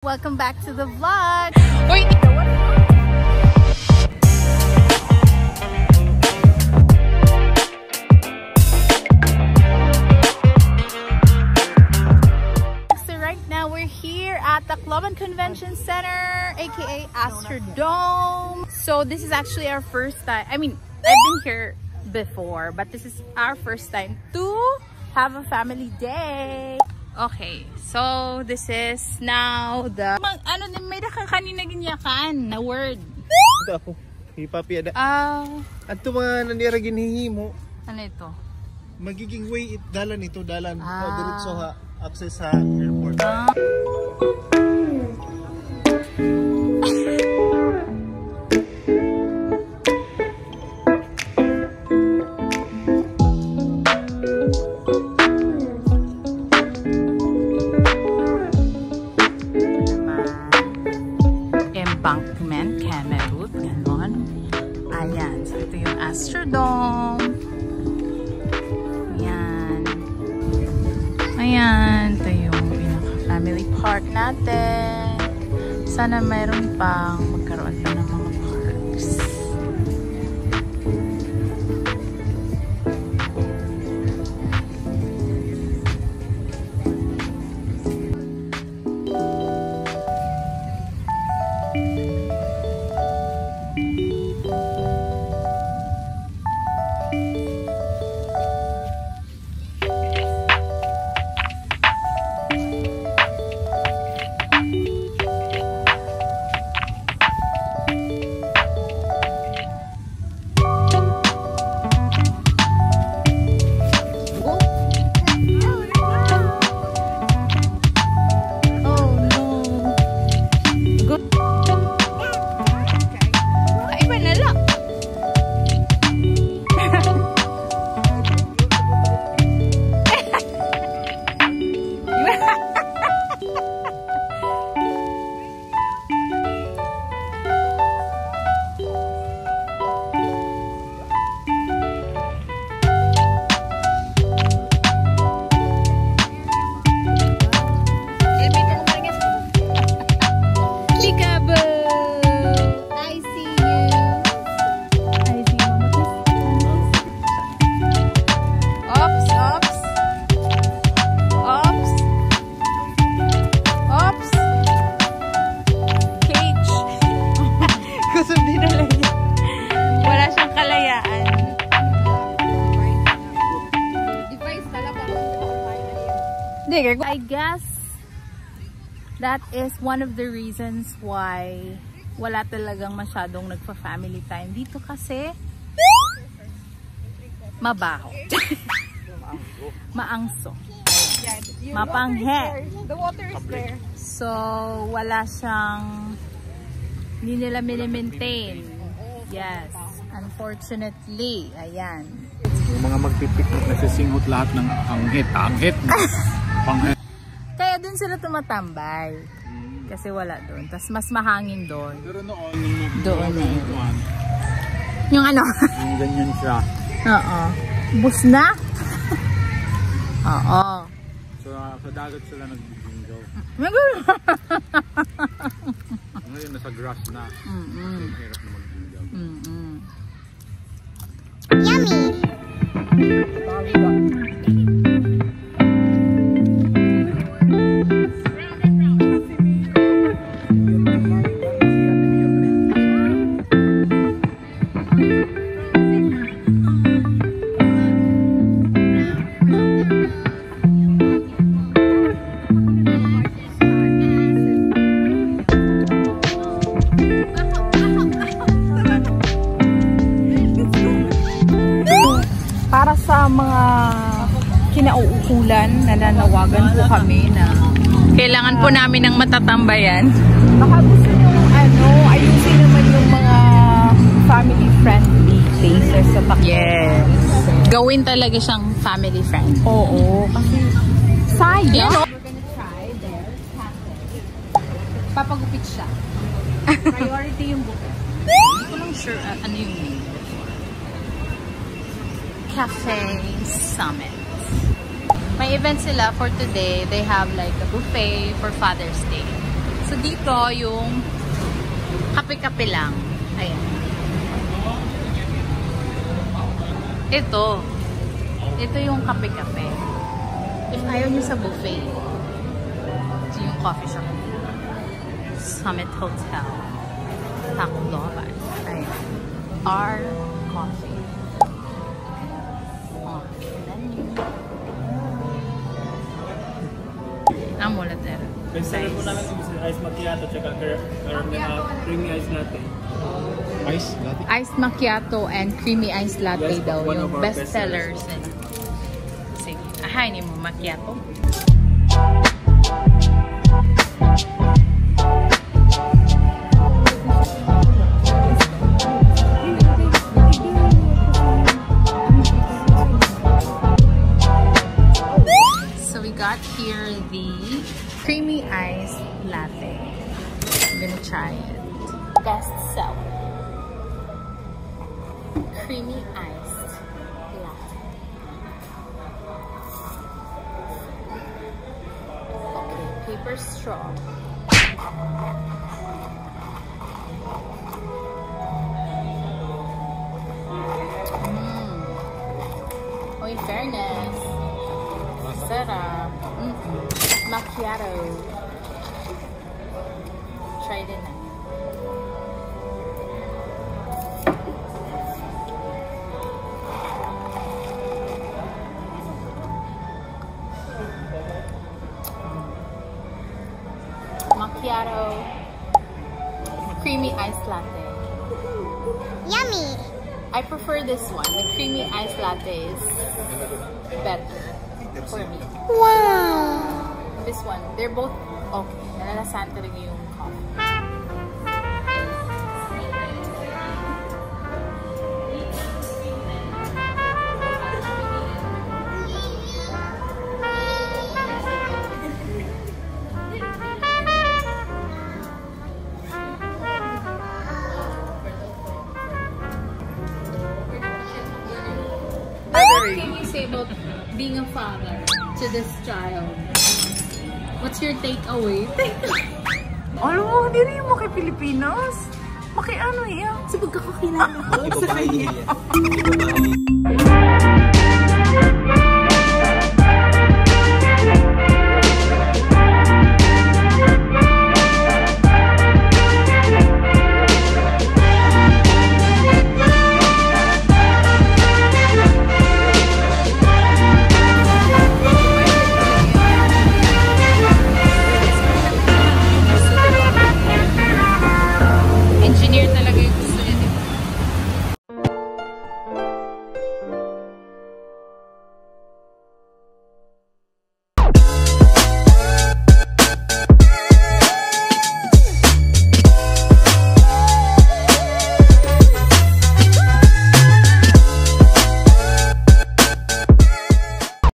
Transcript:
Welcome back to the vlog. Wait. So right now we're here at the Tacloban Convention Center, aka Astrodome. So this is actually our first time. I mean, I've been here before, but this is our first time to have a family day. Okay, so this is now the ano din may kanina ginyakan na word. Ako, hipapiada. Ato mga nanira ginhihimo. Ano ito? Magiging way dalan ito, dalan diretso ha access sa airport. Embankment, Camerut, ganon. Ayan, so ito yung Astrodome. Ayan. Ayan, ito yung pinaka-family park natin. Sana mayroon pang magkaroon pa ng mga parks. I guess that is one of the reasons why wala talagang masyadong nagpa-family time dito kasi mabaho. Maangso. Mapanghe. The water is there. So wala siyang hindi nila mini-maintain. Yes. Unfortunately. Ayan. Yung mga magpipiknik na sisingot lahat ng anghit. Panghit. Kaya dun sila tumatambay. Kasi wala dun. Tapos mas mahangin dun. Pero noon, doon eh. Yung ano? Yung ganyan siya. Oo. Bus na? Oo. So, sa dagat sila nag-jingle. Ngayon, nasa grass na. Hirap na mag-jingle. Yummy! Para sa mga kinauukulan, nananawagan po kami na kailangan po namin ng matatambayan. Baka gusto nyo ayusin naman yung mga family-friendly places sa Tacloban. Yes. Gawin talaga siyang family-friendly. Oo. Kasi sayang. We're gonna try their cafe. Papagupit siya. Priority yung bukit. Hindi ko lang sure ano yung name. Cafe Summit. May event sila for today. They have like a buffet for Father's Day. So dito yung kape-kape lang. Ayan. Ito yung kape-kape. If ayaw nyo sa buffet, ito yung coffee shop. Summit Hotel. Tacloban. Ayan. Our coffee. Oh, menu. Amulatera. Bestseller po namin yung ice macchiato tsaka creamy ice latte. Ice latte? Iced macchiato and creamy iced latte Yes, daw one yung of our best bestsellers. sellers nila. Sige, ahainin mo macchiato. So we got here the creamy iced latte. I'm gonna try it. Best seller. Creamy iced latte. Okay, paper straw. Oh, in fairness. Sarap. Macchiato. Try din na. Macchiato, creamy iced latte. Yummy. I prefer this one. The creamy iced latte is better for me. Wow. This one, they're both okay. Nalalasan talaga yung coffee. What can you say about being a father to this child? What's your takeaway? Alam mo, hindi rin mo kay Pilipinas. Maki ano yan? Sa pagkakakilala ko sa kanya. Iba ba